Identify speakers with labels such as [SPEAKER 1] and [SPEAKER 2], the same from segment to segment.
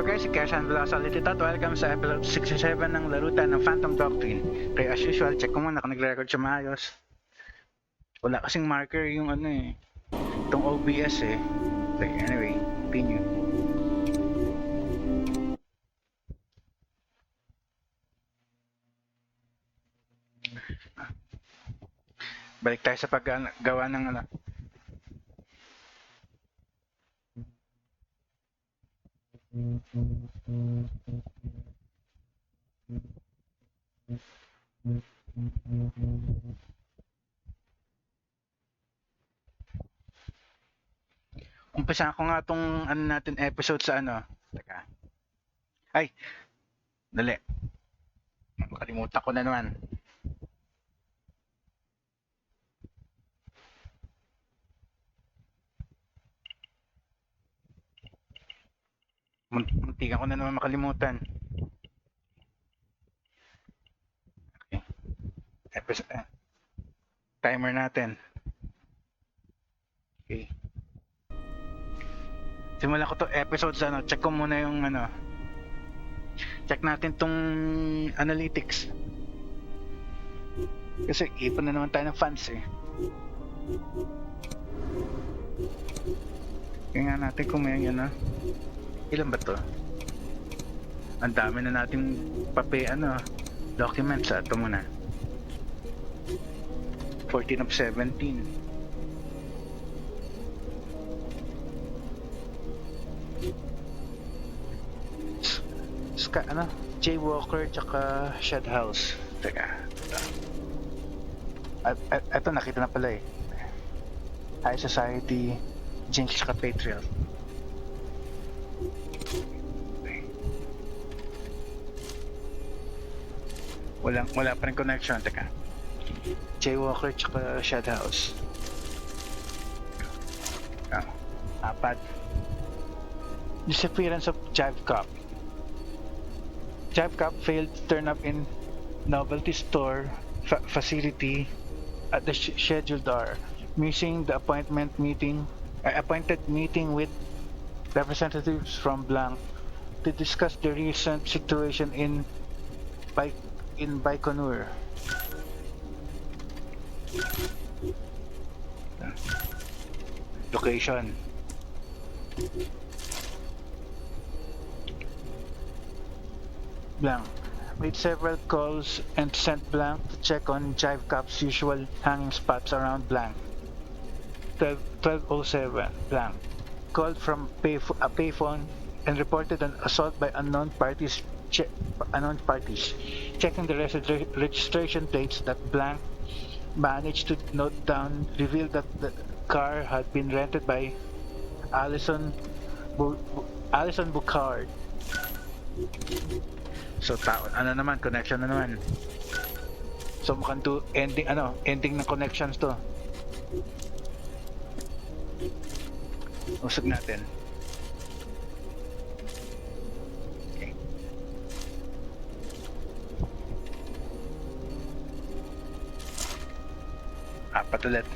[SPEAKER 1] guys, si Keshan Velocity at welcome sa episode 67 ng larutan ng Phantom Doctrine. Kaya as usual, check ko muna kung nagre-record siya maayos. Wala kasing marker yung ano eh, itong OBS eh. Okay, anyway, continue. Balik tayo sa paggawa ng ano. Umpisa ko nga tong ano natin episode sa ano. Teka. Ay. Dali. Makalimutan ko na naman. Muntikan ko na naman makalimutan. Okay. Episode, timer natin. Okay. Simulan ko to episode sa ano. Check ko muna yung ano. Check natin tong analytics. Kasi ipon na naman tayo ng fans eh. Kaya nga natin kung may ano. Ilan ba to? Ang dami na nating documents. Ito muna. 14 of 17. Jay Walker tsaka Shed House. Teka. Ito nakita na pala eh. High Society, Jinx tsaka Patriot. Wala pa rin connection. Teka. Jay Walker tsaka Shed House. Apat. Disappearance of Jive Cop. Jive Cop failed to turn up in novelty store facility at the scheduled hour, missing the appointed meeting with representatives from Blanc to discuss the recent situation in Baikonur. Location. Blanc made several calls and sent Blanc to check on Jive Cop's usual hanging spots around Blanc. 12:07. Blanc called from a payphone and reported an assault by unknown parties. Checking the registration plates that Blanc managed to note down revealed that the car had been rented by Alison Bucard. So connection na naman. So mukhang ending ng connections to. Usag natin. Okay. Apat ulit.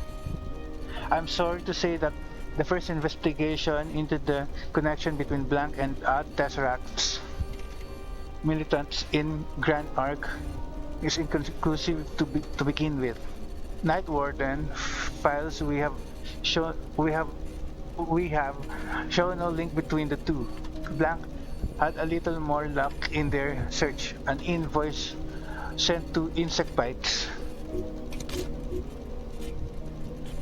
[SPEAKER 1] I'm sorry to say that the first investigation into the connection between Blanc and Tesseract's militants in Grand Arc is inconclusive to begin with. Night Warden files we have shown no link between the two. Blanc had a little more luck in their search. An invoice sent to Insect Bites.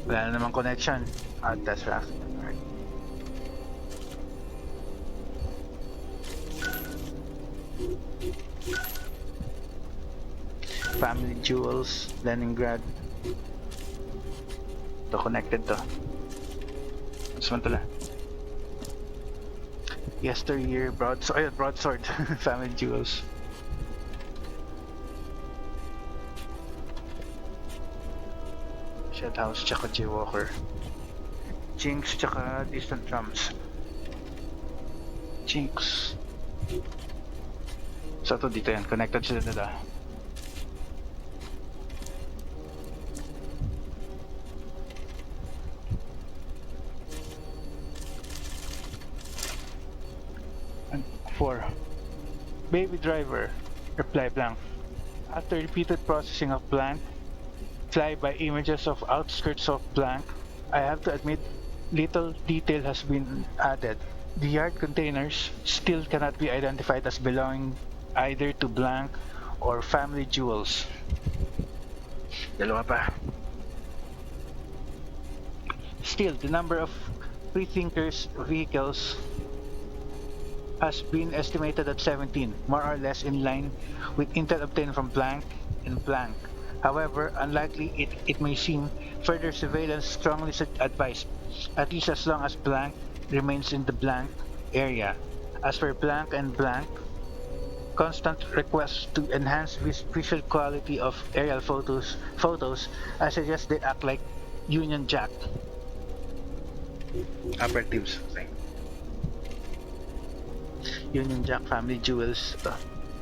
[SPEAKER 1] Wala na namang connection. That's right. Family Jewels, Leningrad. Ito connected to. Samantala. Yesteryear, Broadsword, Family Jewels. Shed House, tsaka Jay Walker. Jinx, tsaka Distant Drums. Jinx. So ito dito yan, connected sila nila. 4. Baby driver. Reply blank. After repeated processing of blank, flyby images of outskirts of blank, I have to admit little detail has been added. The yard containers still cannot be identified as belonging either to blank or family jewels. Dalawa pa. Still, the number of Freethinker's vehicles has been estimated at 17, more or less in line with intel obtained from blank and blank. However, unlikely it may seem, further surveillance strongly advised, at least as long as blank remains in the blank area. As for blank and blank, constant requests to enhance visual quality of aerial photos, I suggest they act like Union Jack operatives. Union Jack family jewels. Ito.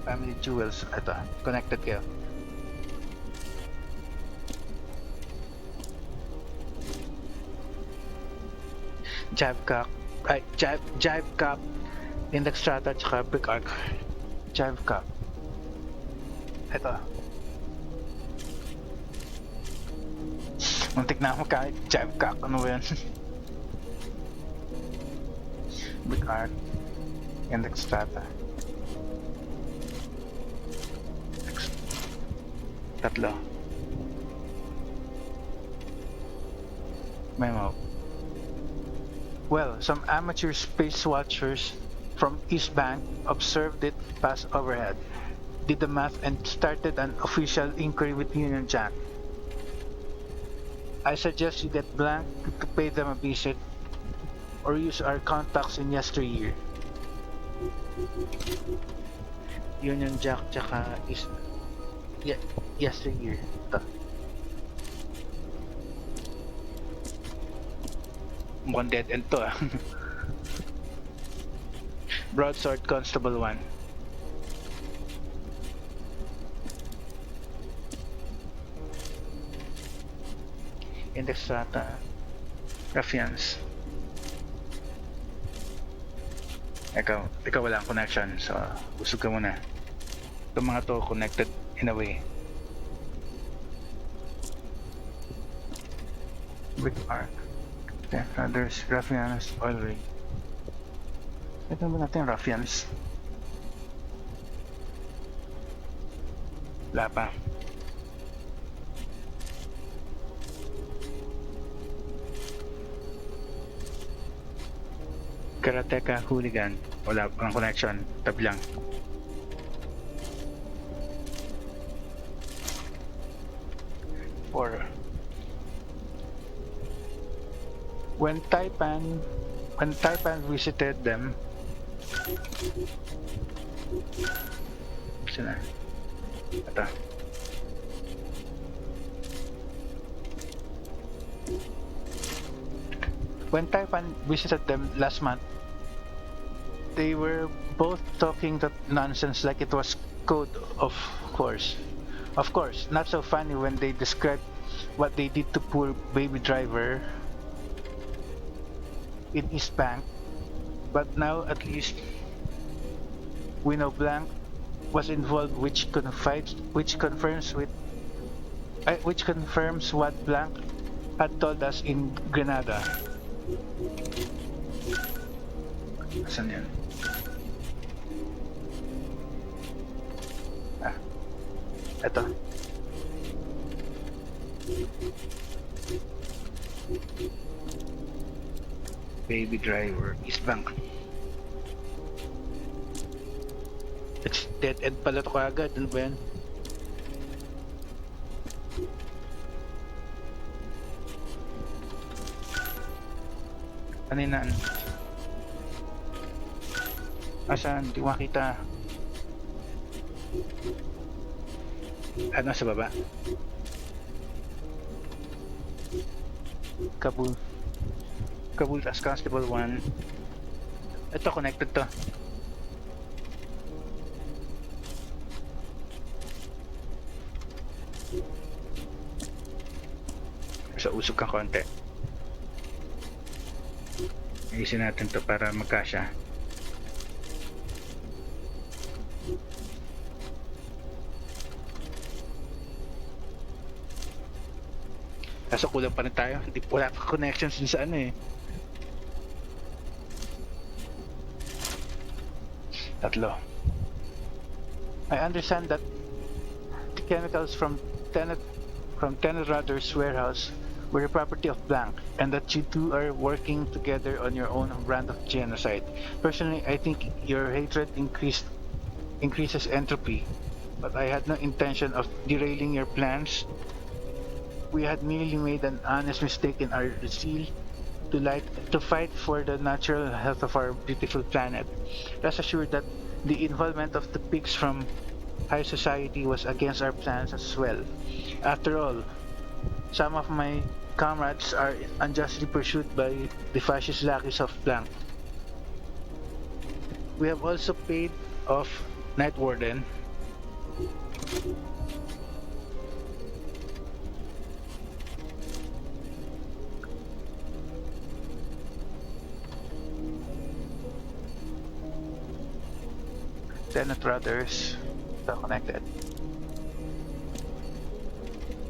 [SPEAKER 1] Family jewels. Ito. Connected kayo. Jive Cap, Index Strata, tsaka Brick Arc. Jive Cap. Ito. Muntik na ako kahit Jive Cap. Ano ba yan? Brick Arc. Index Strata. Tatlo. Memo. Well, some amateur space watchers from East Bank observed it pass overhead, did the math, and started an official inquiry with Union Jack. I suggest you get blank to pay them a visit or use our contacts in yesteryear. Union Jack tsaka is yesteryear. Ito. Mukhang dead end to ah. Broadsword Constable 1. Index Strata. Ruffians. Ikaw wala ang connection, so usog ka muna. Itong mga to connected in a way. Brick Arc. Okay, there's Ruffians oil rig. Ito ba natin Ruffians? Wala pa. Karateka Hooligan. Wala pang connection. Tabi lang. Or when Taipan visited them, sina? Ito. When Taipan visited them last month, they were both talking that nonsense like it was code, of course. Of course, not so funny when they described what they did to poor baby driver in East Bank, but now at least we know blank was involved, which confirms what blank had told us in Grenada. Saan yan? Eto. Baby driver, East Bank. It's dead end pala to kagad. Ano ba yan? Kaninaan? Asan? Di makita. Ano sa baba? Kabul as Constable 1. Ito connected to. So usog ka konti. Ayusin natin to para magkasya. Kaso kulang pa rin tayo. Wala pa connections din sa ano eh. Tatlo. I understand that the chemicals from Tenet Rudder's warehouse were the property of Blank, and that you two are working together on your own brand of genocide. Personally, I think your hatred increases entropy, but I had no intention of derailing your plans. We had merely made an honest mistake in our zeal to fight for the natural health of our beautiful planet. Rest assured that the involvement of the pigs from high society was against our plans as well. After all, some of my comrades are unjustly pursued by the fascist lackeys of Blank. We have also paid off Night Warden. Tenet Brothers, so connected.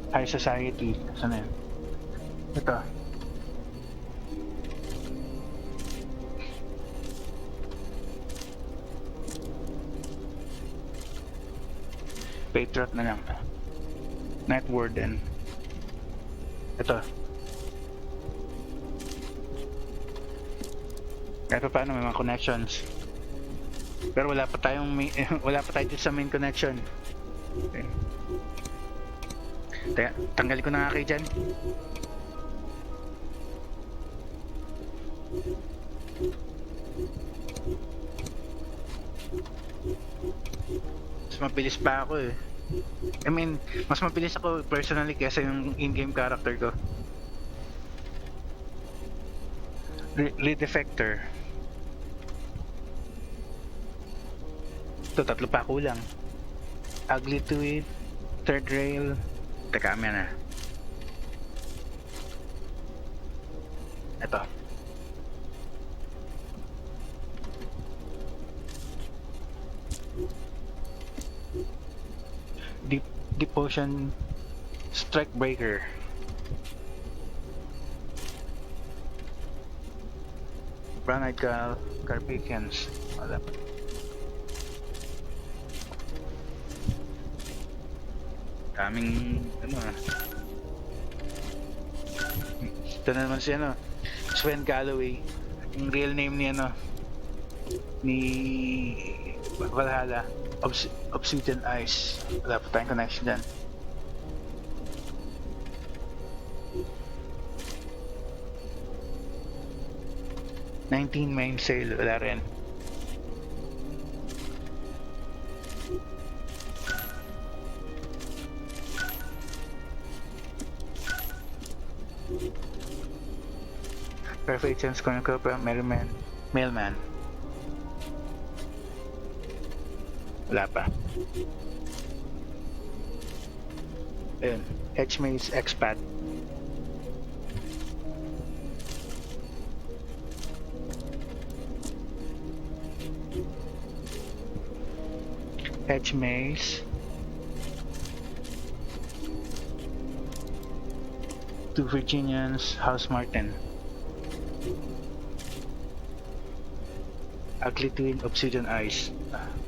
[SPEAKER 1] High Society, saan yun? Ito. Patriot na lang. Night Warden. Ito. Kahit pa paano may mga connections. Pero wala pa tayo dito sa main connection. Okay. Teka, tanggalin ko na nga kayo dyan. Mas mabilis pa ako eh. I mean, mas mabilis ako personally kaysa yung in-game character ko. Redefector. Ito, tatlo pa kulang. Ugly Tweed, Third Rail. Teka, amin na. Ito. Deep Ocean Strike Breaker. Brown-eyed Carpathians. Wala pa. Kaming ano ah. Ito na naman si ano, Sven Galloway. Yung real name ni ano, ni Valhalla. Obsidian Eyes. Wala pa tayong connection dyan. Mainsail, wala rin. Perfect Sense Cornucopia, Mailman. Wala pa. Ayun, H-Maze Expat. H-Maze. Two Virginians, House Martin. Ugly Twin, Obsidian Eyes.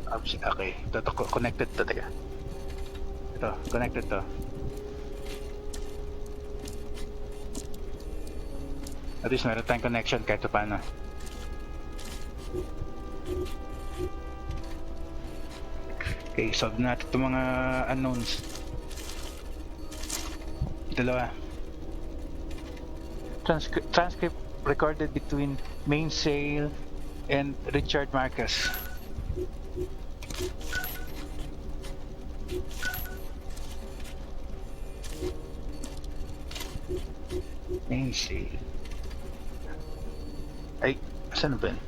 [SPEAKER 1] Okay, ito connected to, teka. Ito, connected to. At least meron tayong connection kahit paano. Okay, solve natin itong mga unknowns. Dalawa. Transcript recorded between Mainsail and Richard Marcus. Mainsail. Ay, saan ba yun?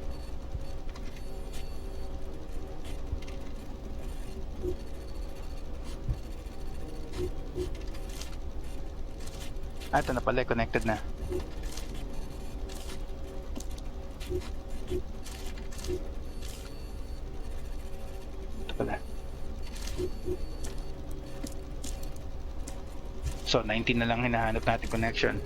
[SPEAKER 1] Ito na pala, connected na. Ito pala. So 19 na lang hinahanap natin connection.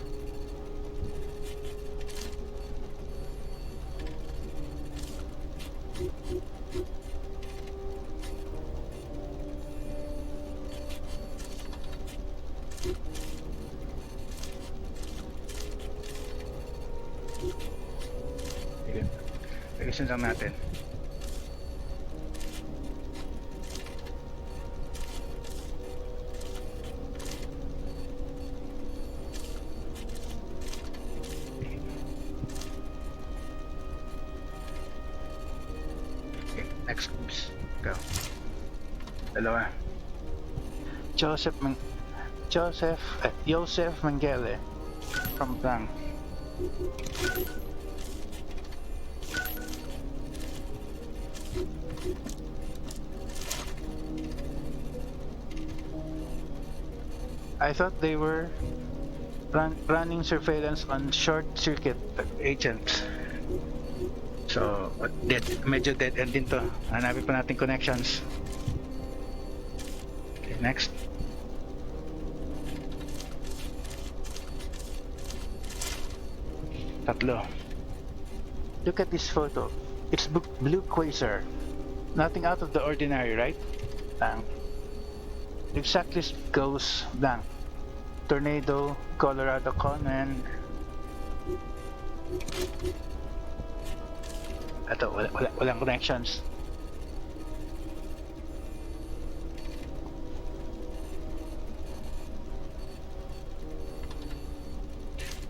[SPEAKER 1] Ayusin lang natin. Okay, next groups. Go. Dalawa. Joseph Mengele from Blanc. I thought they were running surveillance on short circuit agents. So, medyo dead end din to. Hanapin pa natin connections. Okay, next. Tatlo. Look at this photo. It's blue quasar. Nothing out of the ordinary, right? Exactly goes blank. Tornado, Colorado Conan. Ito, walang connections.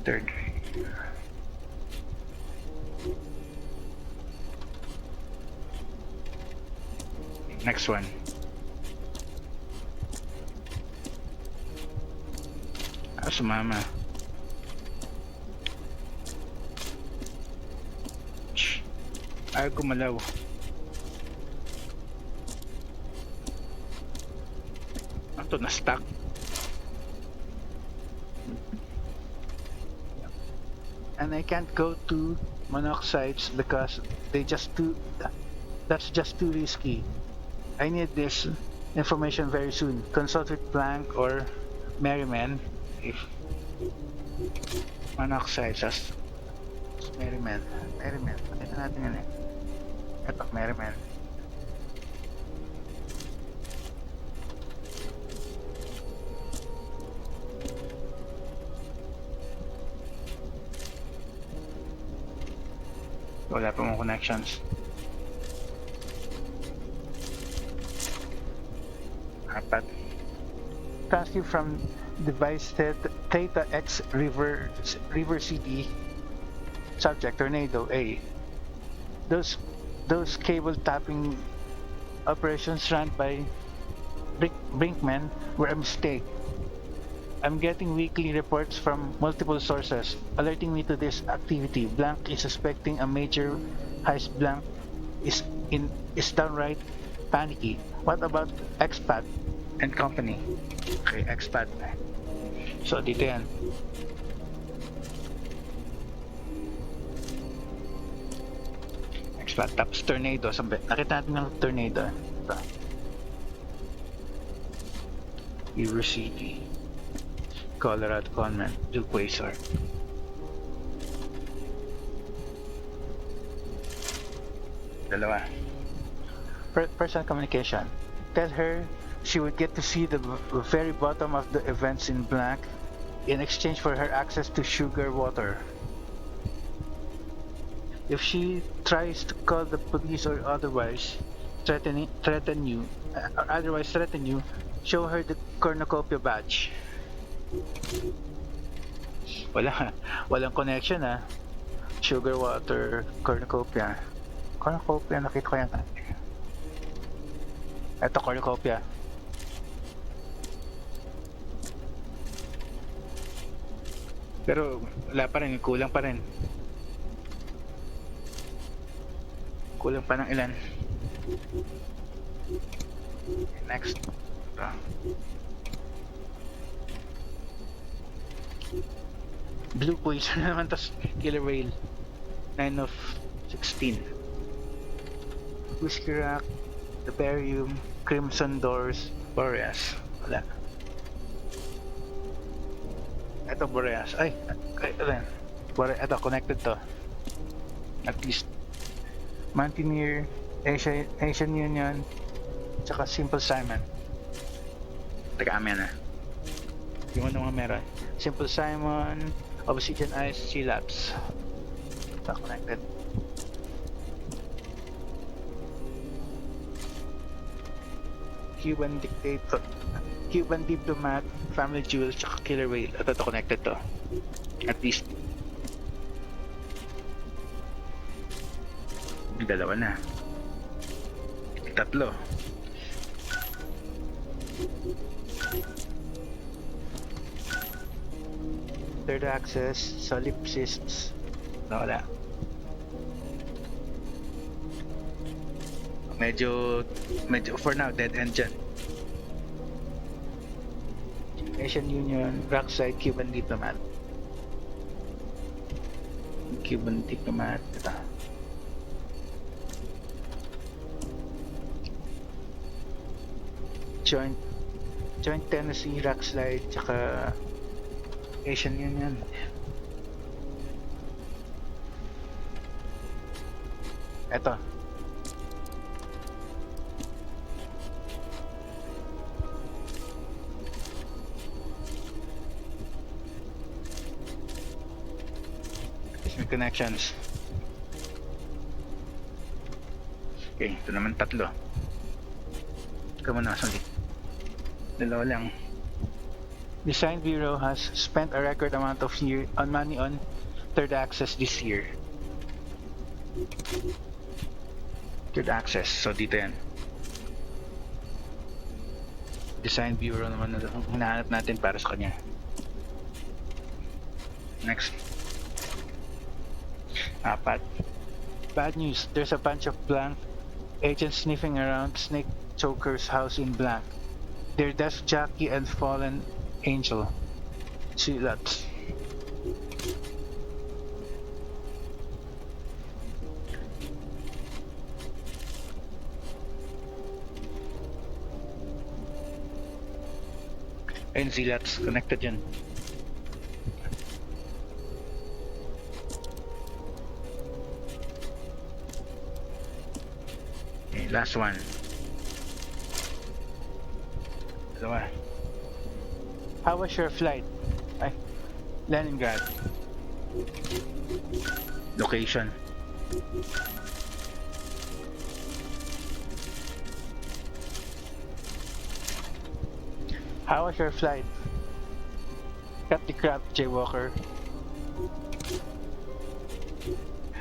[SPEAKER 1] Third. Next one. Sumama. Ayaw gumalaw. Ito na stuck. And I can't go to monoxides because that's just too risky. I need this information very soon. Consult with Plank or Merriman. If monoxide, just Merriman. Pakita natin yan eh. Ito, Merriman. Wala pa mong connections. Apat. Transfer from device Theta X River City. Subject Tornado A. Those cable tapping operations run by Brinkman were a mistake. I'm getting weekly reports from multiple sources alerting me to this activity. Blank is suspecting a major heist. Blank is downright panicky. What about Expat and company? Okay, Expat. So dito yan. Expat, tapos tornado. Nakita natin ng tornado. Ito. River City. Colorado Conman, Blue Quasar. Dalawa. Personal communication. Tell her she would get to see the very bottom of the events in Blank in exchange for her access to sugar water. If she tries to call the police or otherwise threaten you, show her the cornucopia badge. Walang connection ah. Sugar water, cornucopia. Cornucopia, nakita ko yan. Ito, cornucopia. Pero wala pa rin, kulang pa rin. Kulang pa ng ilan. Next. Blue Quasar naman, tas Killer Whale 9 of 16. Whiskey Rock, The Barium, Crimson Doors, Boreas. Wala. Ito, Boreas. Ay, ito. Ito, connected to. At least. Mountaineer, Asian Union, tsaka Simple Simon. Teka, amin na. Yung ano mga meron. Simple Simon, Obsidian Ice, G-Labs. Ito, connected. Cuban Dictator, Cuban Diplomat, Family Jewel, tsaka Killer Whale. Ito connected to. At least. May dalawa na. Tatlo. Third access, solipsists. Wala. Medyo for now dead end dyan. Asian Union, Rockside, Cuban Diplomat. Cuban Diplomat. Ito. Joint Tennessee, Rockslide, tsaka Asian Union. Ito. May connections. Okay, ito naman tatlo. Come on, sorry. Dalawa lang. Design Bureau has spent a record amount of money on third access this year. Third access, so dito yan. Design Bureau naman ang hinahanap natin para sa kanya. Next. 4. Bad news, there's a bunch of blank agents sniffing around Snake Choker's house in Blank. They're Death Jockey and Fallen Angel. See that. Ayun, Zilats, connected yan. Okay, last one. Dalawa. How was your flight? Ay, Leningrad. Location. How was your flight? Cut the crap, Jaywalker.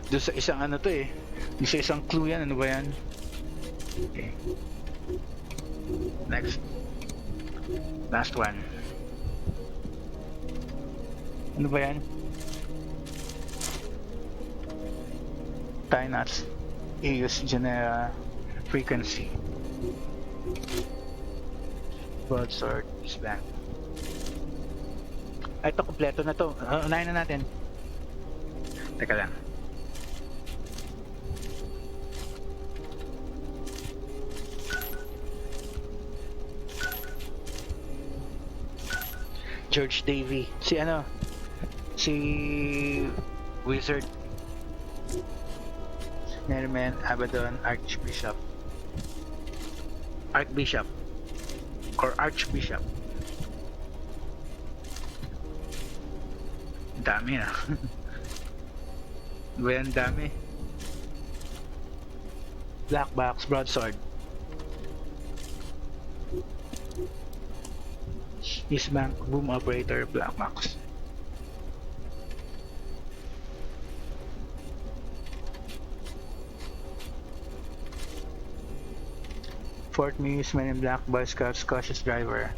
[SPEAKER 1] Doon sa isang ano to eh. Doon sa isang clue yan. Ano ba yan? Okay. Next. Last one. Ano ba yan? Tynuts. Eus Genera Frequency. Broadsword is blank. Ay, ito kompleto na to. Unahin na natin. Teka lang. George Davy. Si ano? Si Wizard. Nerman, Abaddon, Archbishop. Archbishop. Or Archbishop. Dami na. Well, dami. Black Box, Broadsword. East Bank, Boom Operator, Black Box. Fort Muse, Men in Black, Boy Scouts, Cautious Driver.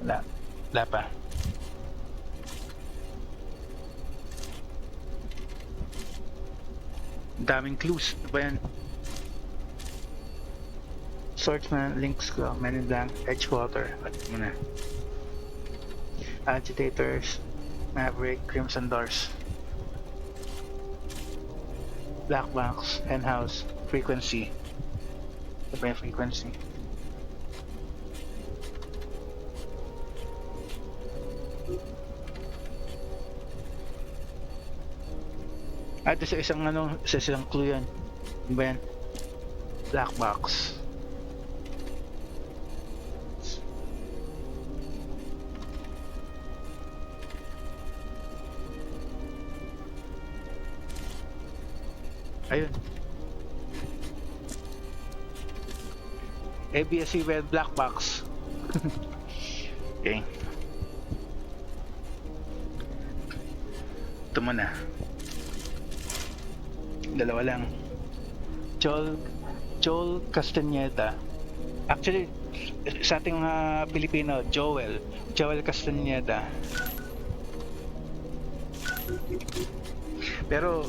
[SPEAKER 1] Wala. Wala pa. Daming clues. Ano ba yan? Swordsman, Lynx Claw, Men in Black, Edgewater. At muna. Agitators, Maverick, Crimson Doors. Black Box, Henhouse, Frequency. Ito pa yung Frequency. At sa isang ano, sa isang clue yan. Ano ba yan? Black box. Ayun. ABS-C well black box. Okay. Ito muna. Dalawa lang. Joel Castañeda. Actually, sa ating mga Pilipino, Joel Castañeda. Pero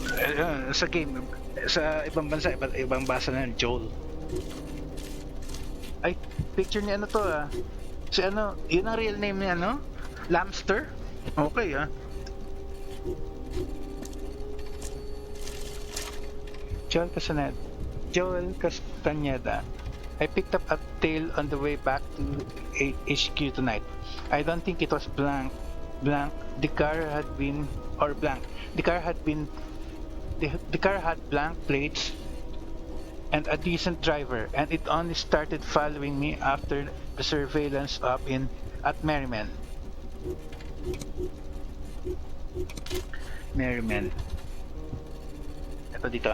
[SPEAKER 1] sa game, sa ibang bansa, ibang basa na Joel. Ay, picture ni ano to ah. Si ano, yun ang real name ni ano? Lamster? Okay ah. Joel Castañeda. I picked up a tail on the way back to HQ tonight. I don't think it was blank. The car had blank plates and a decent driver, and it only started following me after the surveillance up at Merriman. Ito dito.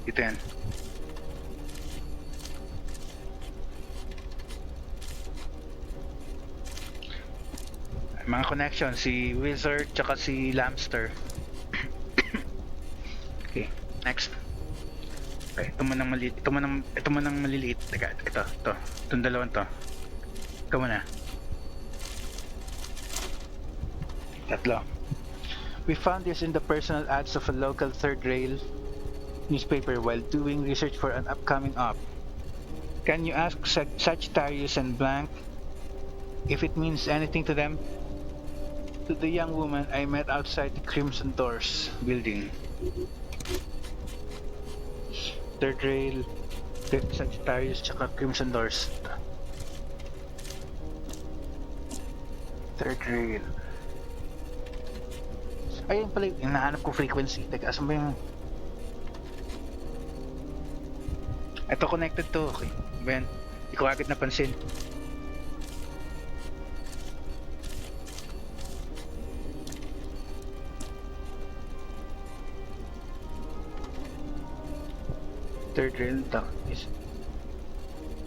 [SPEAKER 1] Dito yan. Mga connection, si Wizard tsaka si Lamster. Okay, next. Okay, ito mo nang maliliit. Teka, itong dalawang to. Ito muna. Tatlo. We found this in the personal ads of a local third rail newspaper while doing research for an upcoming op. Can you ask Sagittarius and Blank if it means anything to them? To the young woman I met outside the Crimson Doors building. Third rail, Sagittarius, tsaka Crimson Doors. Third rail. Ayun pala yung hinahanap ko frequency. Teka, asan ba yung... Ito connected to, okay. Ben, hindi ko agad napansin. Third rail is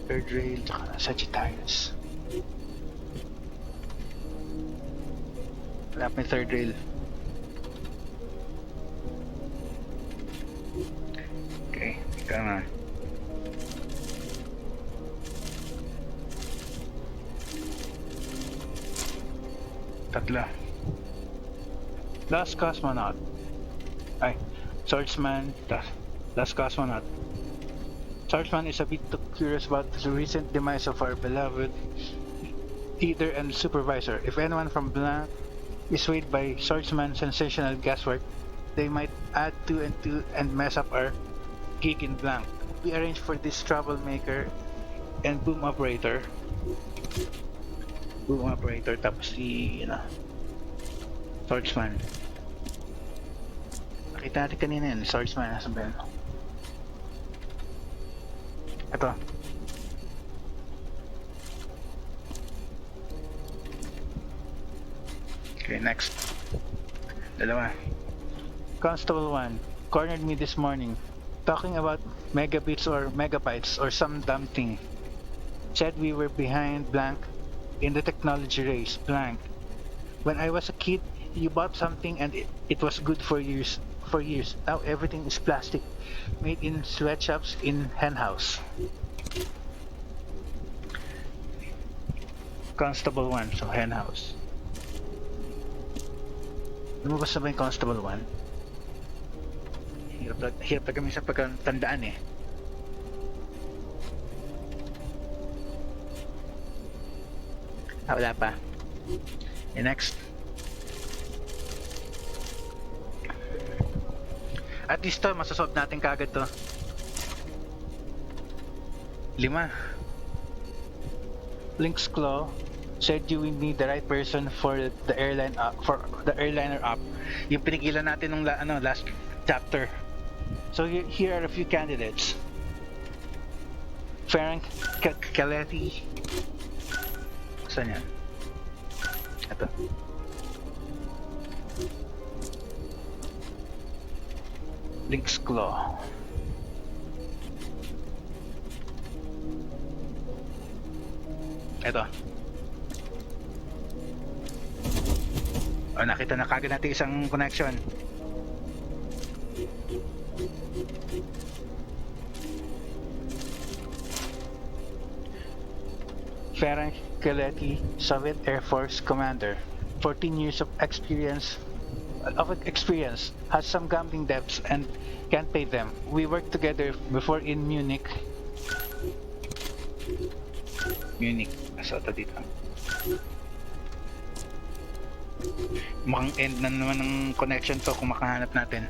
[SPEAKER 1] third rail tsaka Sagittarius. Wala pa yung third rail. Okay, ikaw na. Tatlo. Last Cosmonaut. Ay, Swordsman. Last Cosmonaut. Swordsman is a bit curious about the recent demise of our beloved leader and supervisor. If anyone from Blank is swayed by Swordsman's sensational guesswork, they might add two and mess up our gig in Blank. We arranged for this troublemaker and boom operator. Tapos si, Swordsman. Nakita natin kanina yun, Swordsman. Nasaan ba yun? Ito. Okay, next. Dalawa. Constable 1 cornered me this morning, talking about megabits or megabytes or some dumb thing. Said we were behind Blank in the technology race. Blank. When I was a kid, you bought something and it was good for years. Now everything is plastic, made in sweatshops in henhouse. Constable 1, so henhouse. Lumabas na ba yung Constable 1? Hirap na kami sa pagkatandaan eh. Wala pa. Okay, next. At least to, masasolve natin kagad to. 5. Link's Claw, said you will need the right person for the airliner up. Yung pinigilan natin nung last chapter. So here are a few candidates. Frank Caletti. Saan yan? Ito. Link's Claw. Ito. Nakita na kagad natin isang connection. Frank Caletti, Soviet Air Force Commander, 14 years of experience, has some gambling debts and can't pay them. We worked together before in Munich. Asa ito dito? Mukhang end na naman ng connection to kung makahanap natin.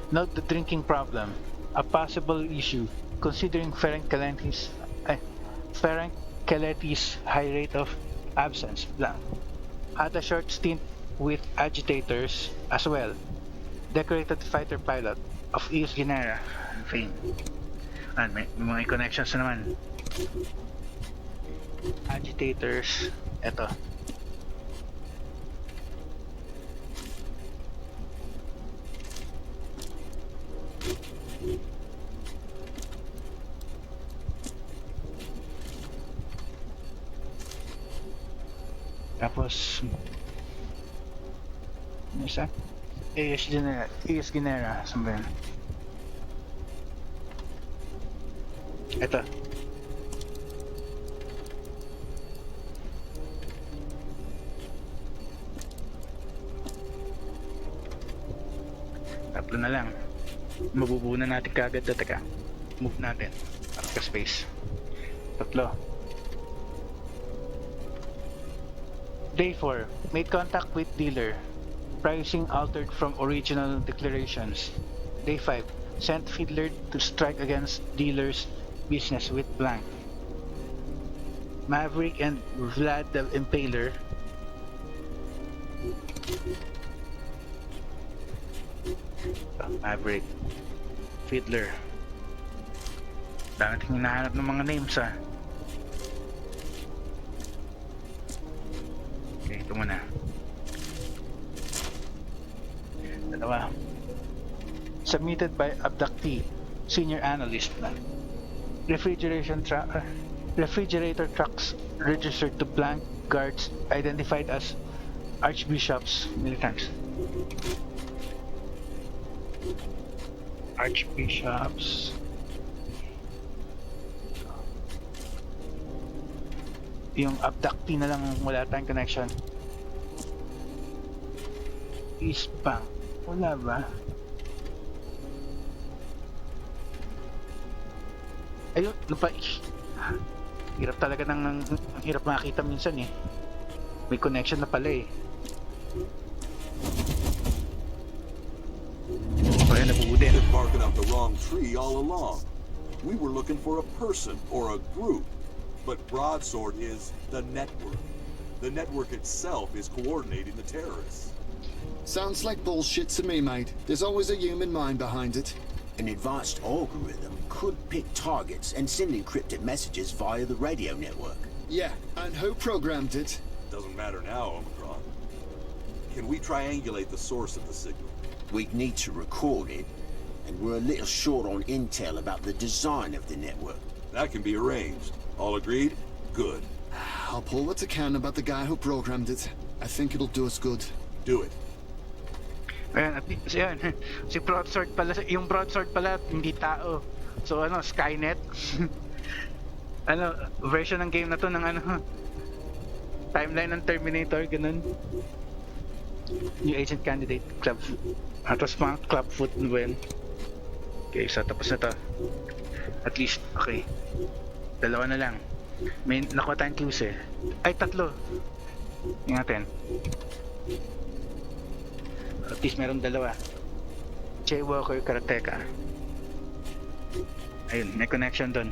[SPEAKER 1] Note the drinking problem, a possible issue considering Frank Caletti's high rate of absence. Had a short stint with agitators as well. Decorated fighter pilot of East Guinea fame. May mga connections na naman. Agitators. Eto. Tapos ano isa? AS Guinea. Saan ba yan? Ito. Tatlo na lang. Mabubuo na natin kagad. Teka. Move natin. Para ka space. Tatlo. Day 4. Made contact with dealer. Pricing altered from original declarations. Day 5. Sent fiddler to strike against dealer's business with blank. Maverick and Vlad the Impaler. Maverick. Fiddler. Dami nating hinahanap ng mga names Okay, ito muna. Dalawa. Submitted by abductee, senior analyst. Refrigerator trucks registered to blank guards identified as archbishops militants. Archbishops. Yung abductee na lang wala tayong connection. East Bank. Wala ba? Ayun, lupa. Hirap talaga ng hirap makita minsan eh. May connection na pala eh. Kaya nabuudin.
[SPEAKER 2] Been barking up the wrong tree all along. We were looking for a person or a group, but Broadsword is the network. The network itself is coordinating the terrorists.
[SPEAKER 3] Sounds like bullshit to me, mate. There's always a human mind behind it.
[SPEAKER 4] An advanced algorithm could pick targets and send encrypted messages via the radio network.
[SPEAKER 3] Yeah, and who programmed it?
[SPEAKER 2] Doesn't matter now, Omicron. Can we triangulate the source of the signal?
[SPEAKER 4] We'd need to record it, and we're a little short on intel about the design of the network.
[SPEAKER 2] That can be arranged. All agreed? Good.
[SPEAKER 3] I'll pull what I can about the guy who programmed it. I think it'll do us good.
[SPEAKER 2] Do it.
[SPEAKER 1] Ayan, at least, yan. Si Broadsword pala, yung Broadsword pala, hindi tao. So Skynet. Version ng game na to ng timeline ng Terminator, ganun. New agent candidate, club. Tapos mga club foot na ba yan? Okay, so tapos na to. At least, okay. Dalawa na lang. May nakuha tayong clues eh. Ay, tatlo. Tingnan natin. At least meron dalawa. Jaywalker, Karateka. Ayun, may connection doon.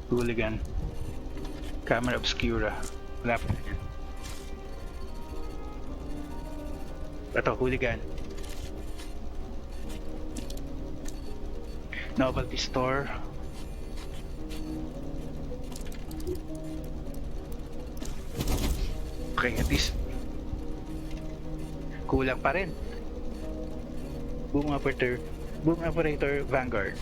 [SPEAKER 1] Hooligan. Camera Obscura. Wala pa yan. Ito, Hooligan. Novelty Store. Okay, at least kulang pa rin. Boom operator Vanguard.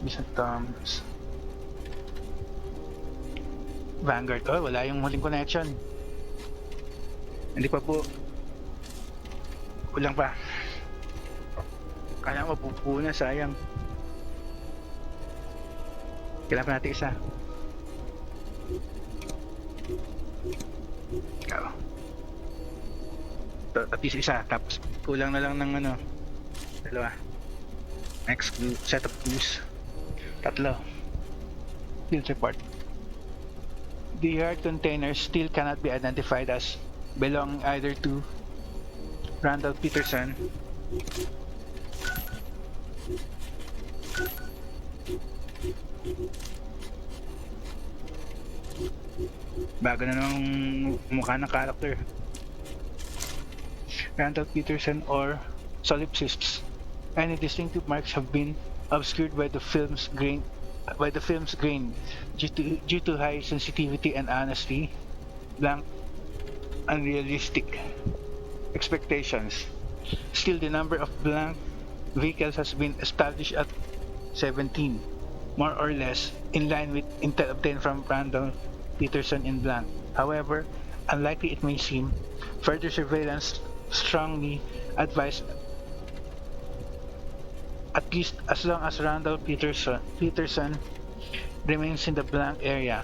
[SPEAKER 1] Bisa Toms. Vanguard. Oh, wala yung huling connection. Hindi pa po. Kulang pa. Kaya mapupuo na, sayang. Kailangan natin isa. Ikaw. At least isa. Tapos kulang na lang ng ano. Dalawa. Next set of clues. Tatlo. Field report. The yard containers still cannot be identified as belonging either to Randall Peterson bago na namang mukha ng character. Randall Peterson or solipsists. Any distinctive marks have been obscured by the film's grain due to high sensitivity and honesty, blank, unrealistic expectations. Still, the number of blank vehicles has been established at 17, more or less in line with intel obtained from Randall Peterson in blank. However, unlikely it may seem, further surveillance strongly advised, at least as long as Randall Peterson remains in the blank area.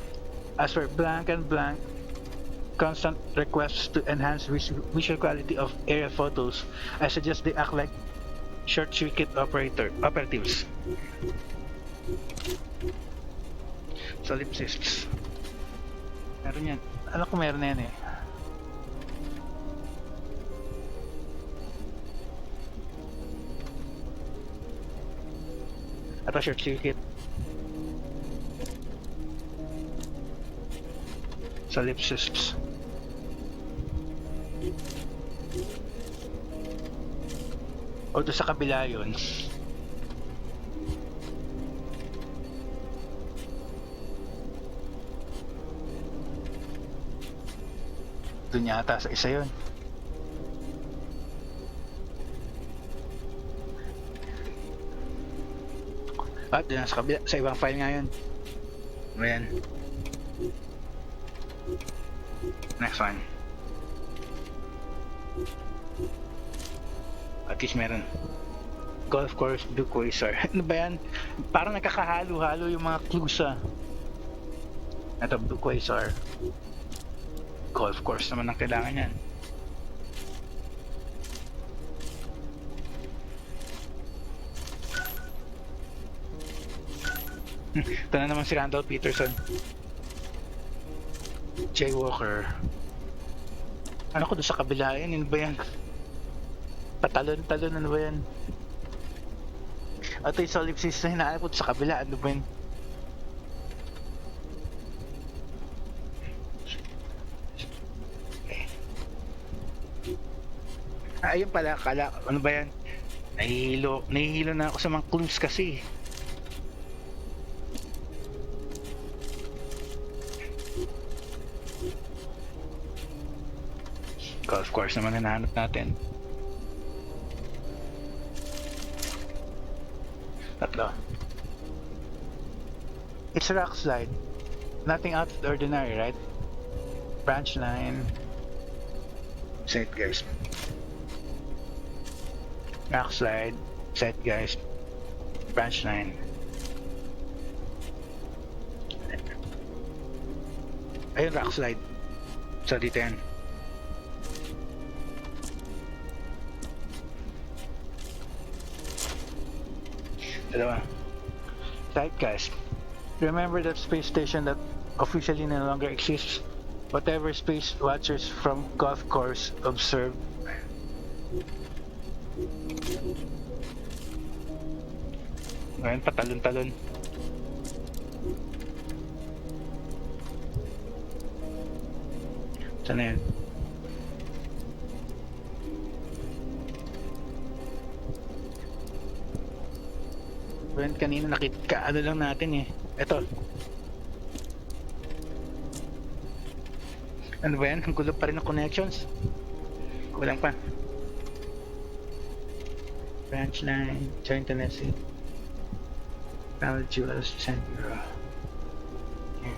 [SPEAKER 1] As for blank and blank, constant requests to enhance visual quality of aerial photos, I suggest they act like short-circuit operatives. Solipsists. Meron yan. Alam ko meron na yan eh. Ito short-circuit. Solipsists. O doon sa kabila yun. Doon yata sa isa yun. At doon sa kabila, sa ibang file nga yun. Ayan. Next one. At least meron. Golf course, Duquesar. Ano ba yan? Parang nagkakahalo-halo yung mga clues ah. Ito, Duquesar. Golf course naman ang kailangan yan. Ito na naman si Randall Peterson. Jaywalker. Ano ko doon sa kabila yan? Ano ba yan? Patalon-talon, ano ba yan? Ito yung solipsis na hinahanap ko sa kabila. Ano ba yan? Ayun pala, ano ba yan? Nahihilo na ako sa mga clues kasi. Golf course naman hinahanap natin. Tatlo. It's a rock slide. Nothing out of the ordinary, right? Branch line. Set guys. Rock slide. Set guys. Branch line. Ayun, rock slide. So dito yan. Dalawa. Typecast. Remember that space station that officially no longer exists? Whatever space watchers from golf course observe. Ngayon, patalon-talon. Saan na yun? Well, kanina nakita, ano lang natin eh. Ito. Ano ba yan? Ang gulo pa rin ng connections. Kulang pa. Branch line, joint Tennessee. Power jewels, SmartBro. Okay.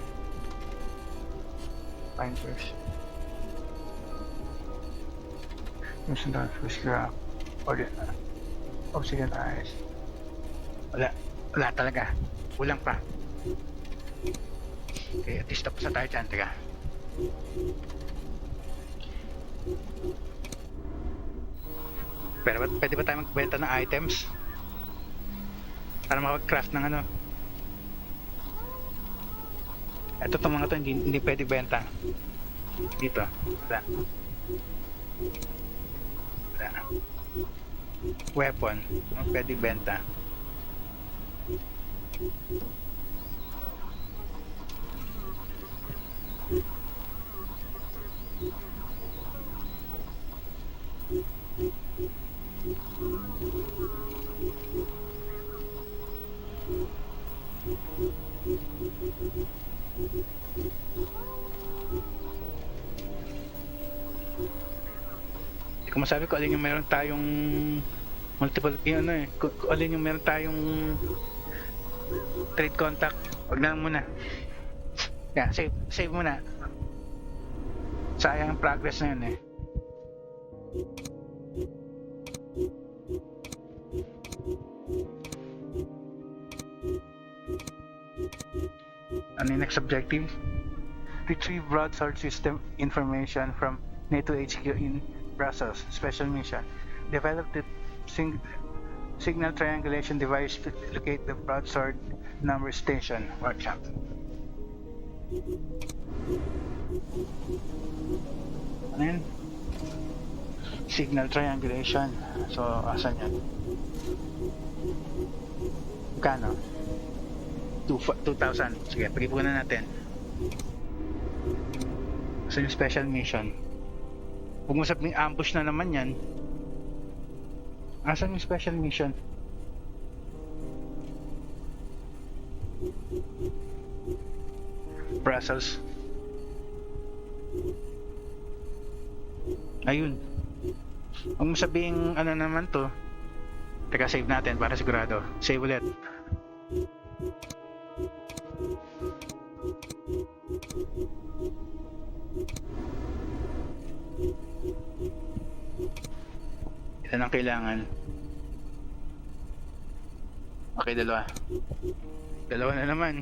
[SPEAKER 1] Fine first. Mission done first grab. Order. Obsidian eyes. Wala talaga. Kulang pa. Okay, at least tapos na tayo dyan. Teka. Pero pwede ba tayo magbenta ng items? Para makapag-craft ng ano? Ito itong mga to hindi pwede benta. Dito. Wala. Weapon. Pwede benta. Kung masabi ko alin yung meron tayong multiple yun ano eh, kung alin yung meron tayong trade contact, wag na lang muna. Yeah, save muna. Sayang ang progress na yun eh. Ano yung next objective? Retrieve broadsword system information from NATO HQ in Brussels. Special mission. Develop the signal triangulation device to locate the broadsword number station. Workshop. Ano yun? Signal triangulation. So, asan yan? Kano? 2,000. Sige, pag-ipunan natin. So, yung special mission. Huwag mo sabing ambush na naman yan. Asan yung special mission? Brussels. Ayun. Huwag mo sabing ano naman to. Teka, save natin para sigurado. Save ulit. Ilan ang kailangan? Okay, dalawa. Dalawa na naman.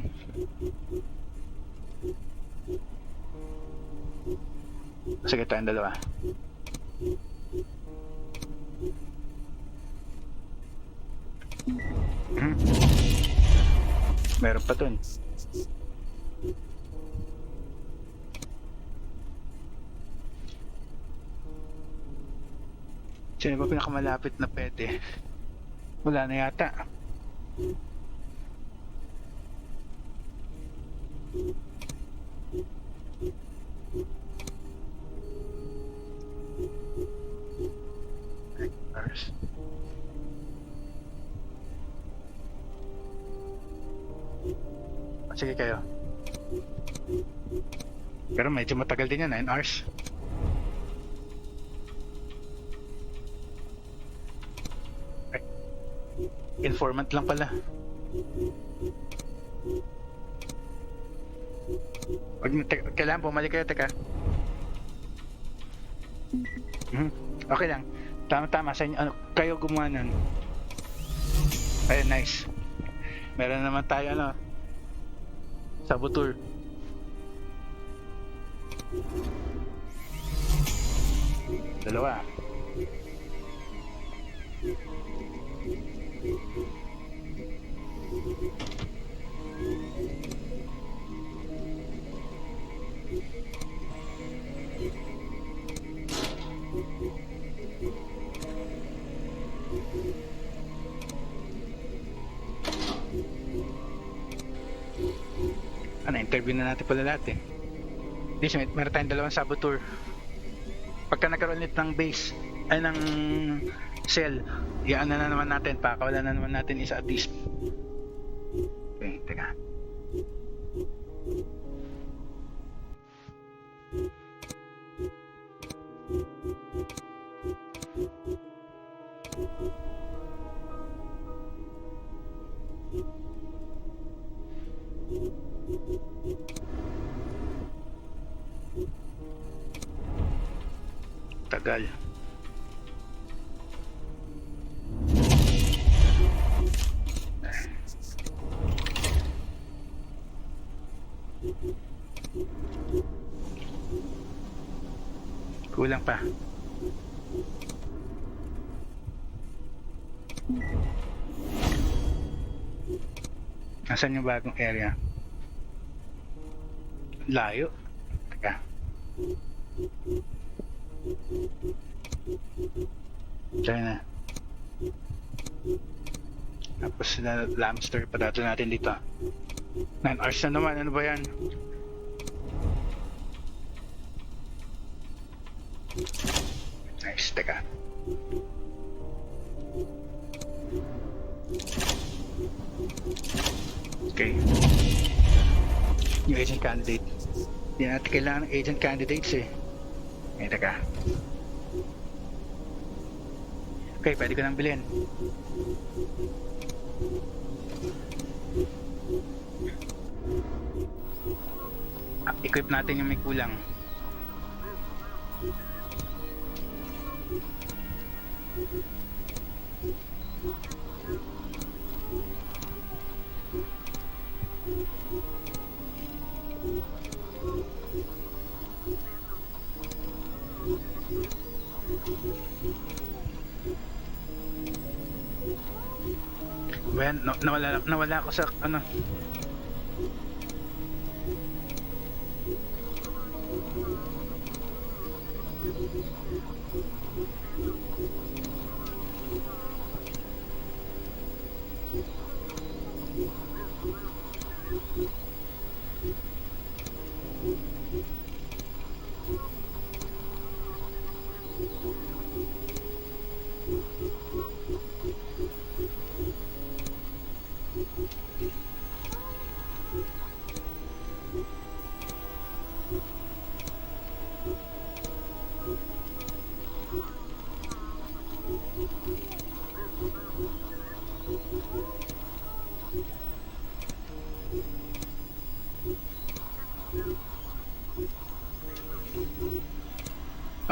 [SPEAKER 1] Sige, tayong dalawa. Meron pa dun. Sino ba pinakamalapit na pwede? Wala na yata. Sige kayo. Pero medyo matagal din yan, 9 hours. Informant lang pala. Kailangan bumalik kayo, teka. Okay lang. Tama-tama sa inyo. Ano, kayo gumawa nun. Ayun, nice. Meron naman tayo, ano, saboteur. Dalawa. Interview na natin pala lahat eh. This, meron tayong dalawang saboteur. Pagka nagkaroon ulit ng base, ay ng cell, iaan na naman natin, pakawala na naman natin isa at least. Okay, teka. Tagal. Kulang pa. Nasaan yung bagong area? Layo. Teka. Diyan na. Tapos na lamster pa dito natin dito. 9 hours na naman. Ano ba yan? Nice. Teka. Okay. New agent candidate. Hindi natin kailangan ng agent candidates eh. Okay, teka. Okay, pwede ko nang bilhin. Equip natin yung may kulang. Well, nawala ako sa ano.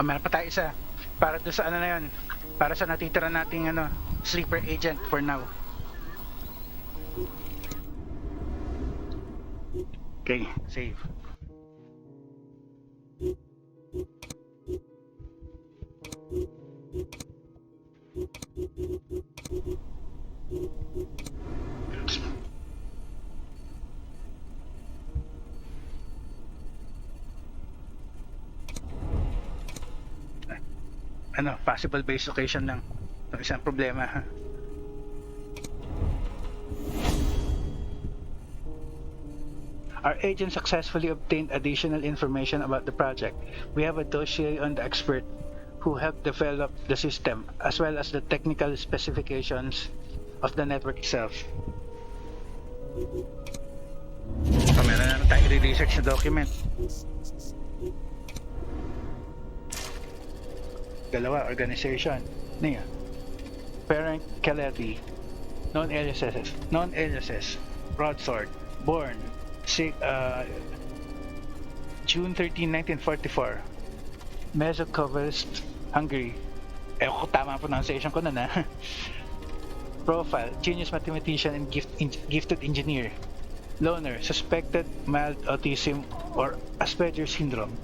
[SPEAKER 1] Meron pa tayo isa para doon sa ano na yun, para sa natitira nating ano, sleeper agent for now. Okay, save. Ano, possible base location lang. Ito isang problema ha. Our agent successfully obtained additional information about the project. We have a dossier on the expert who helped develop the system as well as the technical specifications of the network itself. So, meron na tayong research na document. Dalawa, organization. Niya. Parent Kelly. Non-aliases. Broadsword. Born. June 13, 1944. Mesokovsk, Hungary. Ko tama ang pronunciation ko na. Profile. Genius mathematician and gifted engineer. Loner. Suspected mild autism or Asperger's syndrome.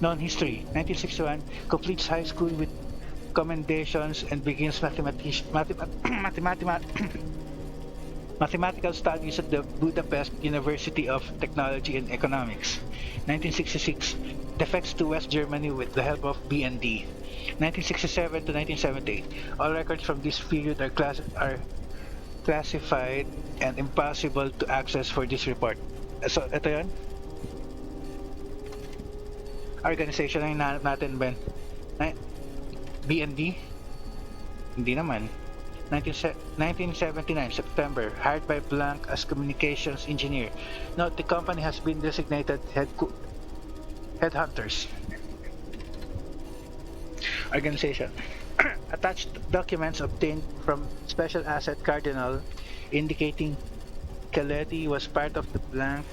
[SPEAKER 1] Non-history, 1961, completes high school with commendations and begins mathematical studies at the Budapest University of Technology and Economics. 1966, defects to West Germany with the help of BND. 1967 to 1978, all records from this period are classified and impossible to access for this report. So, ito yun. Organization na hinahanap natin, Ben. B&D? Hindi naman. 1979, September, hired by Blank as communications engineer. Note, the company has been designated headhunters. Organization. Attached documents obtained from Special Asset Cardinal indicating Caleti was part of the Blank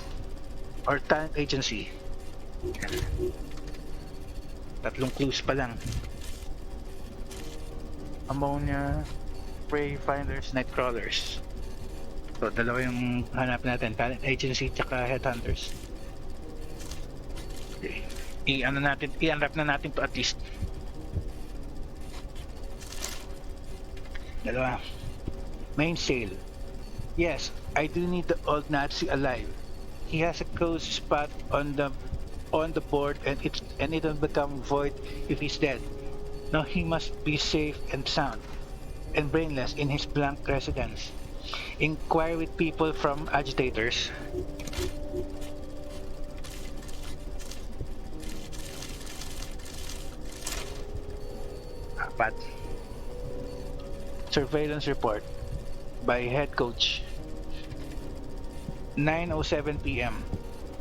[SPEAKER 1] or talent agency. Tatlong clues pa lang. Ammonia, prey finders, night crawlers. So, dalawa yung hanap natin, talent agency tsaka headhunters. Okay. I-unwrap na natin to at least. Dalawa. Main sale. Yes, I do need the old Nazi alive. He has a close spot on the board and it'll become void if he's dead. Now he must be safe and sound and brainless in his Blank residence. Inquire with people from agitators. Apat. Surveillance report by head coach. 9:07 p.m.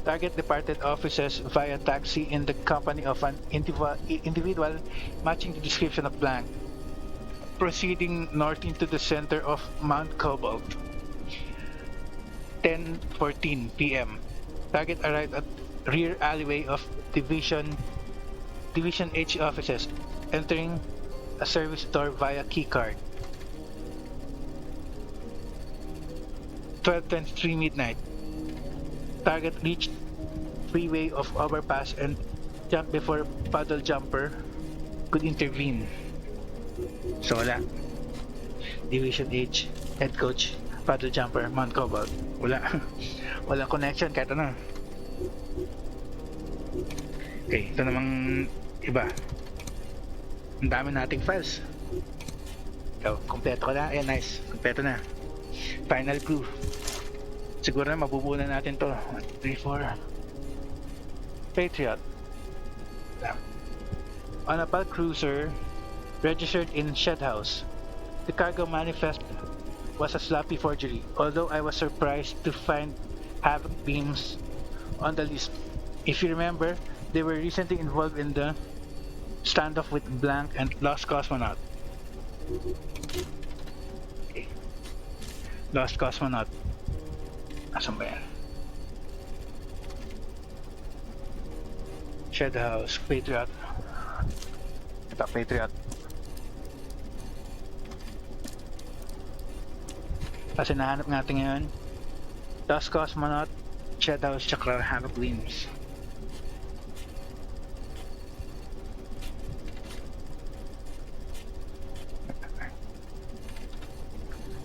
[SPEAKER 1] Target departed officers via taxi in the company of an individual matching the description of Blank, proceeding north into the center of Mount Cobalt. 10:14 p.m. Target arrived at rear alleyway of Division H offices, entering a service door via keycard. 12:23 midnight. Target reached freeway of overpass and jumped before puddle jumper could intervene. So wala. Division H, head coach, puddle jumper, Mount Cobalt. Wala. Wala connection kahit ano. Okay, ito namang iba. Ang dami nating files. Ikaw, kompleto ka na? Eh, nice. Kompleto na. Final clue. Siguro na mabubuo na natin to. 1, 3, 4. Patriot. On a bulk cruiser registered in Shed House. The cargo manifest was a sloppy forgery, although I was surprised to find Havoc beams on the list. If you remember, they were recently involved in the standoff with Blank and Lost Cosmonaut. Okay. Lost Cosmonaut. Asan ba yan? Shed House, Patriot. Ito, Patriot. Kasi nahanap natin ngayon, Lost Cosmonaut, Shed House, tsaka Havoc Beams.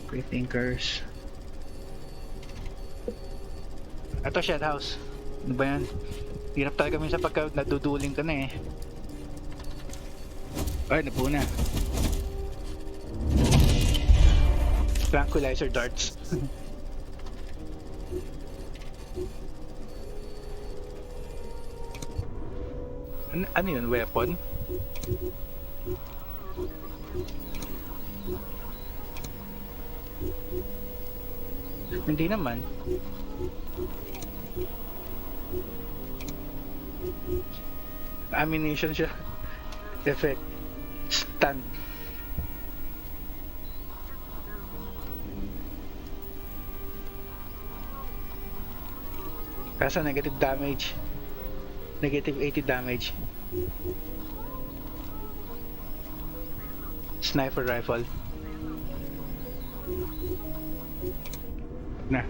[SPEAKER 1] Free Thinkers. Ito, Shed House. Ano ba yan? Hirap talaga minsan pagka naduduling ka na eh. Ay, nabuo na. Tranquilizer darts. Ano yun? Weapon? Hindi naman. Ammunition siya. Effect. Stun. Kaso negative damage. Negative 80 damage. Sniper rifle. Na.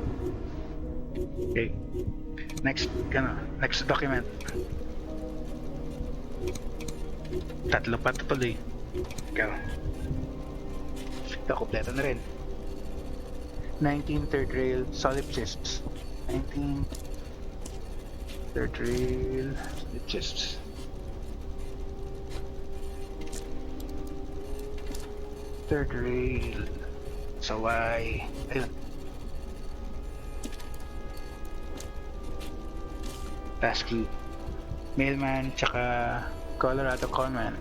[SPEAKER 1] Okay. Next document. Tatlo pa tuloy. Ikaw. Ito, kompleto na rin. 19 third rail solipsists. 19 third rail solipsists. Third rail So Y. Ayun. Task group. Mailman, tsaka Colorado Conman.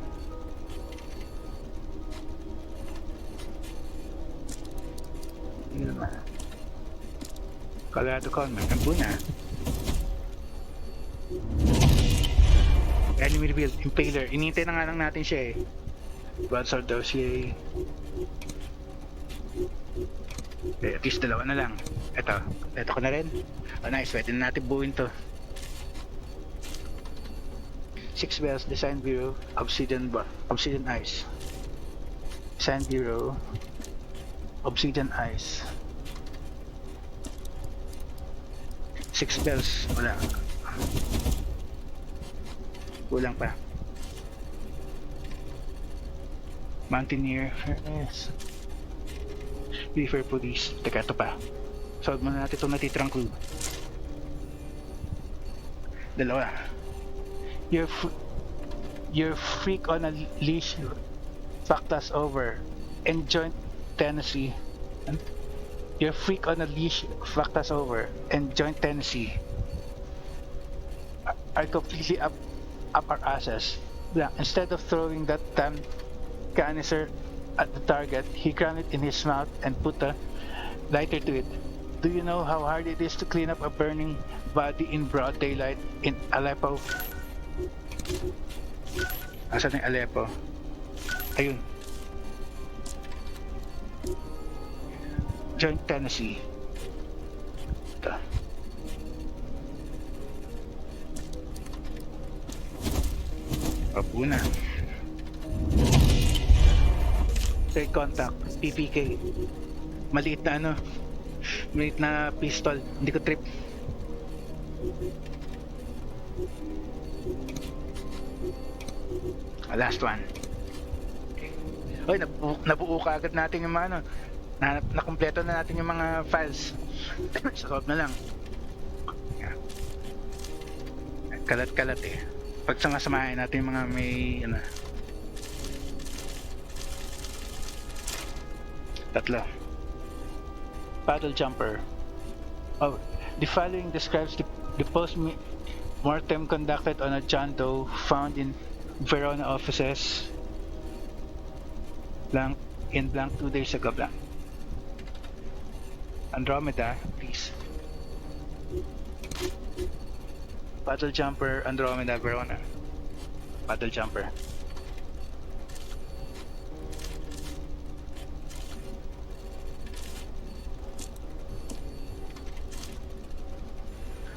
[SPEAKER 1] Mailman. Colorado Conman. Ang buna. Enemy revealed. Impaler. Inintay na nga lang natin siya eh. Broadsword dossier. Okay, at least dalawa na lang. Ito ko na rin. Oh nice, pwede na natin buuin to. 6 bells, Design Bureau, Obsidian Ice. Design Bureau, Obsidian Ice. 6 bells, wala. Kulang pa. Mountaineer, Furnace. Reefer Police. Teka, ito pa. Solve muna natin itong natitirang clue. Dalawa. Your freak on a leash fucked us over. And joint Tennessee. Your freak on a leash fucked us over. And joint Tennessee are completely up our asses. Instead of throwing that damn canister at the target, he crammed it in his mouth and put a lighter to it. Do you know how hard it is to clean up a burning body in broad daylight in Aleppo? Asan yung Aleppo? Ayun. Joint Tennessee. Ito. Pabuna. Third contact, PPK. Maliit na pistol. Hindi ko trip. Last one. Oy, nabuo ka agad natin yung mga nakumpleto na natin yung mga files. Solve na lang. Kalat-kalat eh. Pag samahin natin yung mga may tatlo. Paddle jumper. Oh, the following describes the post-mortem conducted on a John Doe found in Verona offices blank 2 days ago blank. Andromeda, please. Paddle jumper, Andromeda, Verona. Paddle jumper.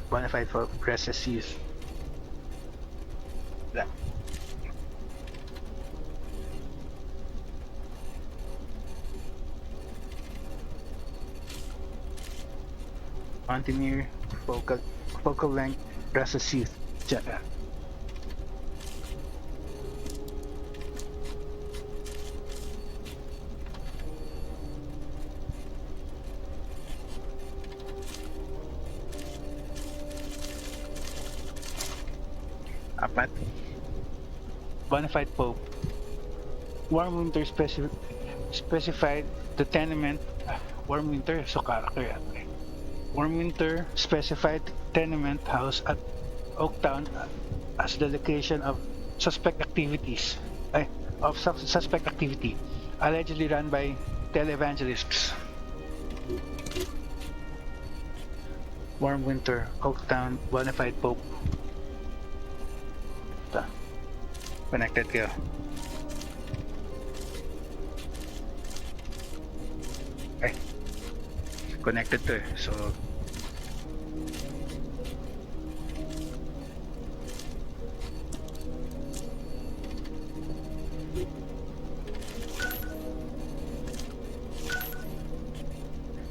[SPEAKER 1] Bonafide for aggressive use. Blank. Mountaineer, focal length, aggressive use. Apat. Bonafide Pope. Warm Winter specified the tenement. Warm Winter, so character yan. Warm Winter specified tenement house at Oaktown as the location of suspect activity, allegedly run by televangelists. Warm Winter, Oaktown, Bonafide Pope. Connected kayo. Okay. Connected to eh. So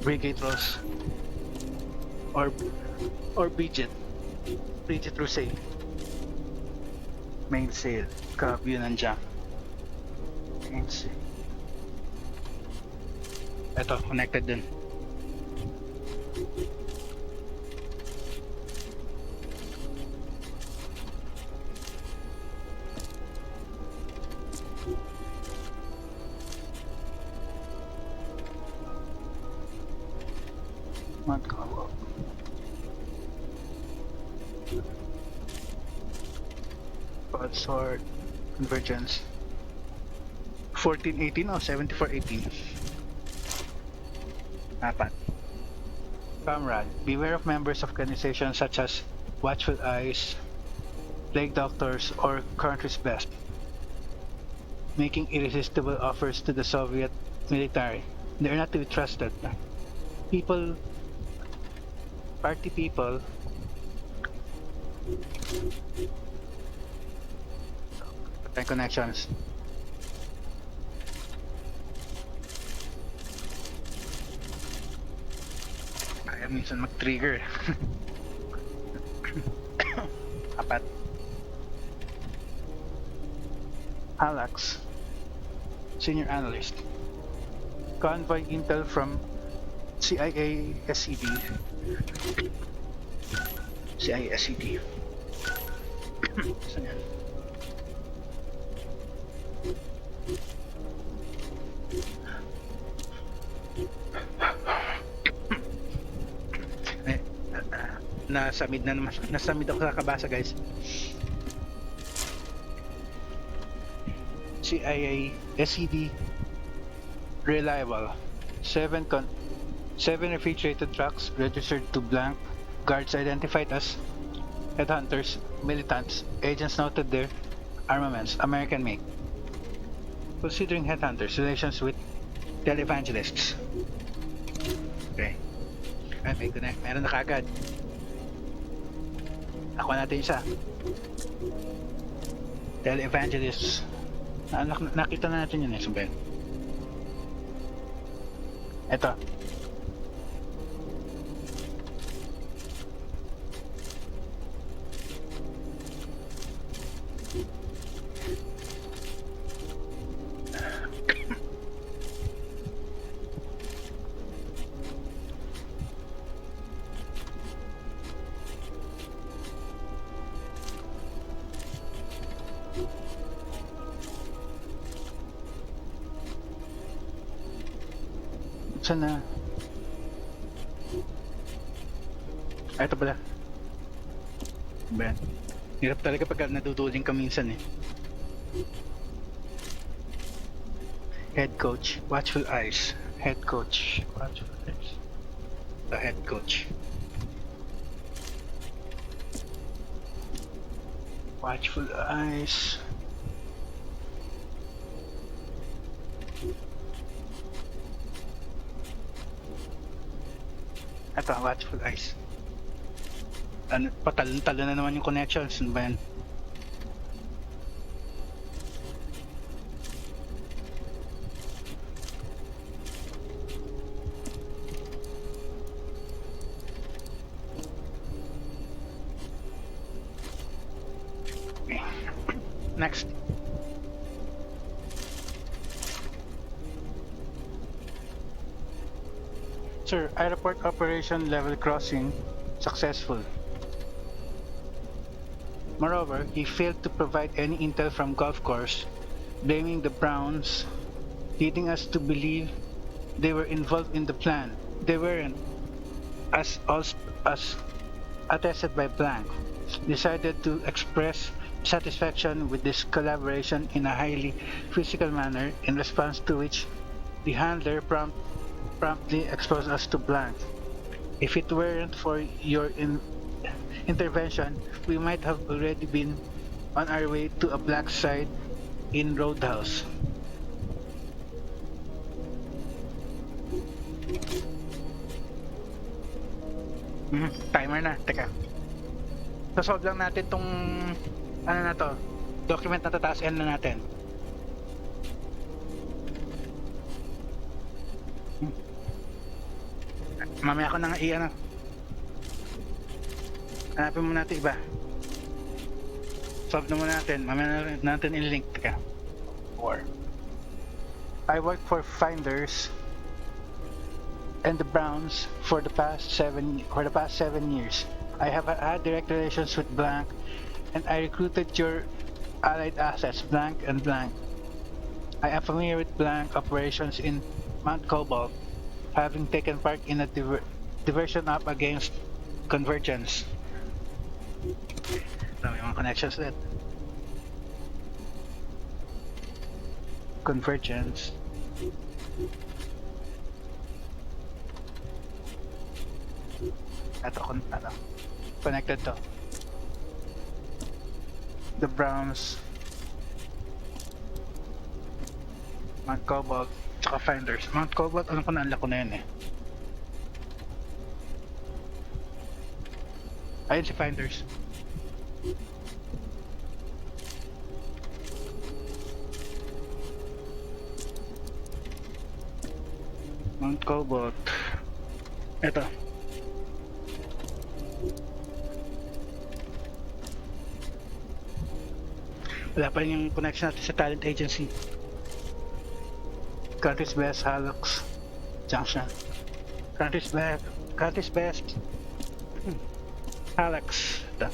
[SPEAKER 1] Brigade Ross or Bridget Rusey. Mainsail, copy yun nandiyan. Mainsail. Eto, connected dun. Sword, Convergence. 1418 o 7418. Apat. Comrade, beware of members of organizations such as Watchful Eyes, Plague Doctors, or Country's Best, making irresistible offers to the Soviet military. They are not to be trusted. People, party people, and connections. Kaya minsan mag-trigger. Apat. Alex, Senior Analyst. Convoy intel from CIA SED. CIA SED. Saan yan? Nasa mid na naman. Nasa mid ako kakabasa, guys. CIA SED reliable. 7 refrigerated trucks registered to blank. Guards identified as headhunters, militants. Agents noted their armaments, American make. Considering headhunters, relations with televangelists. Okay. Ay, may connect. Meron na kagad. Ako natin isa. Televangelists. Nakita na natin yun eh, sabihin. Ito. Sana. Ito pala. Ben. Hirap talaga pag naduduling ka minsan eh. Head coach, watchful eyes. Head coach, watchful eyes. The head coach. Watchful eyes. Ito, watchful eyes. Ano, patalon-talo na naman yung connections. Ano ba yan? Okay. Next. Sir, airport operation level crossing successful. Moreover, he failed to provide any intel from golf course, blaming the Browns, leading us to believe they were involved in the plan. They weren't, as attested by Blank. Decided to express satisfaction with this collaboration in a highly physical manner, in response to which the handler promptly exposed us to Blank. If it weren't for your intervention, we might have already been on our way to a black site in Roadhouse. Timer na, teka. Solve lang natin tong ano na to, document na tataas end na natin. Mamaya ako na nga i-ano. Hanapin mo natin iba. Solve na muna natin. Mamaya natin i-link. Teka. 4. I work for Finders and the Browns for the past 7 years. I have had direct relations with Blank, and I recruited your allied assets, Blank and Blank. I am familiar with Blank operations in Mount Cobalt, having taken part in a diversion up against Convergence. So, may mga connections ulit. Convergence. Ito, connected to. The Browns, Mount Cobalt, tsaka Finders. Mount Cobalt, alam ko na, unlock ko na yun eh. Ayun si Finders. Mount Cobalt. Ito. Wala pa rin yung connection natin sa talent agency. Country's Best, Halux, Junction. Country's Best, Halux, ito.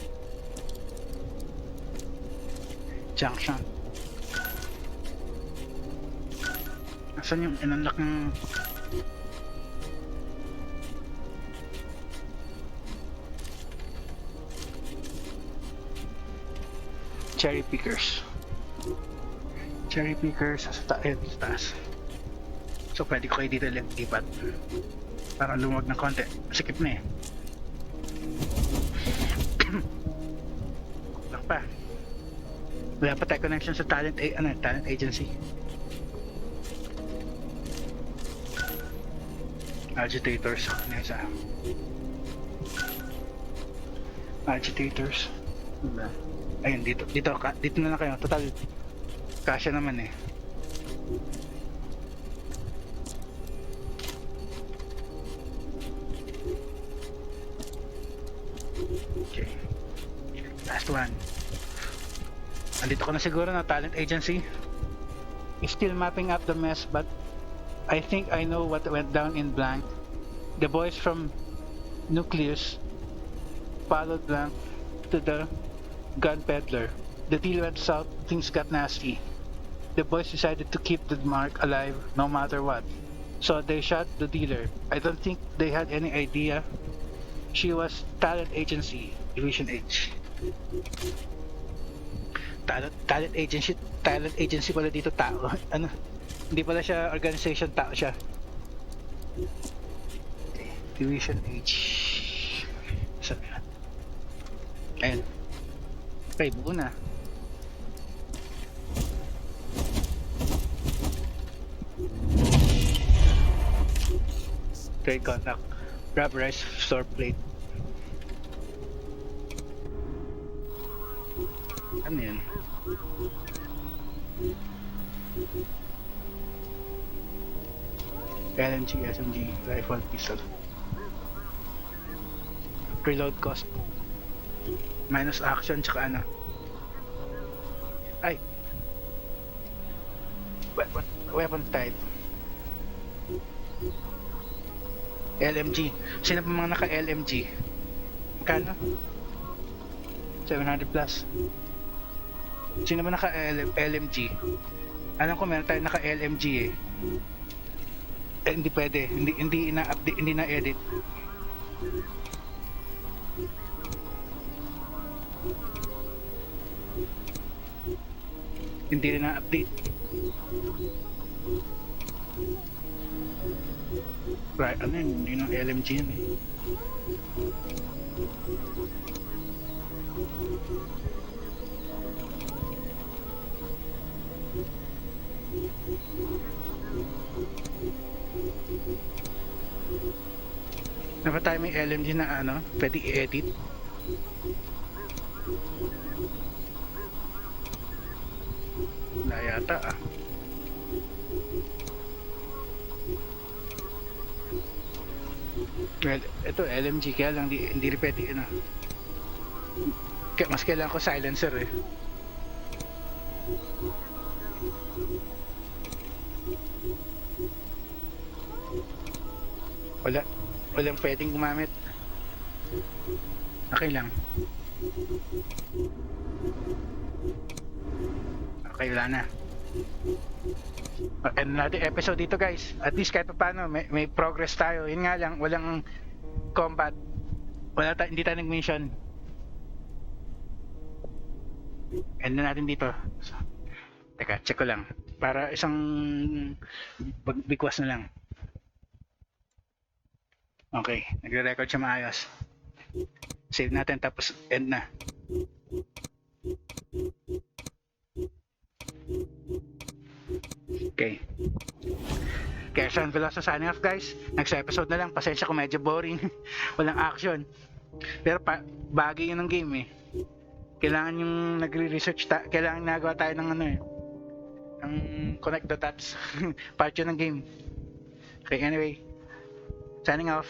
[SPEAKER 1] Junction. Asan yung in-unlock ng... Cherry pickers sa taas. So pwede ko kayo dito lipat para lumwag ng konti. Sikip na eh. Lang pa. Wala pa tayo connection sa talent agency. Agitators. Agitators. Ayun, dito na lang kayo. Total, kasya naman eh. Okay. Last one. Andito ko na siguro na talent agency. Still mapping up the mess, but I think I know what went down in Blank. The boys from Nucleus followed Blank to the gun peddler. The deal went south, things got nasty. The boys decided to keep the mark alive no matter what. So they shot the dealer. I don't think they had any idea she was talent agency, Division H. Talent agency pala dito, tao. Ano? Hindi pala siya organization, tao siya. Okay. Division H. Sabi na. Ayun. Okay, buo na. Trade contact. Rubberized store plate. Ano yan? LMG, SMG, rifle, pistol. Reload cost. Minus action, tsaka ano. Ay! Weapon type. LMG. Sino pa mga naka-LMG? Magkano? 700 plus. Sino ba naka-LMG? Alam ko meron tayo naka-LMG eh. Hindi pwede. Hindi na-update, hindi na-edit. Hindi rin na-update. Right, ano yun? Hindi ng LMG yun eh. Dapat tayo may LMG na ano, pwede i-edit. Wala yata ah. Well, ito LMG kaya lang hindi rin pwede ano. Mas kailangan ko silencer eh. Walang pwedeng gumamit. Okay lang. Okay, wala na. Another episode dito guys. At least kahit paano may progress tayo. Yun nga lang, walang combat. Hindi tayo nag-mission. End na natin dito. So, teka, check ko lang. Para isang bigwas na lang. Okay, nagre-record siya maayos. Save natin tapos end na. Okay. Kaya Sean Veloso signing off guys. Next episode na lang. Pasensya kung medyo boring. Walang action. Pero bagay yun ng game eh. Kailangan yung nagre-research kailangan nagawa tayo ng ano eh. Ng connect the dots. Part yun ng game. Okay, anyway. Signing off.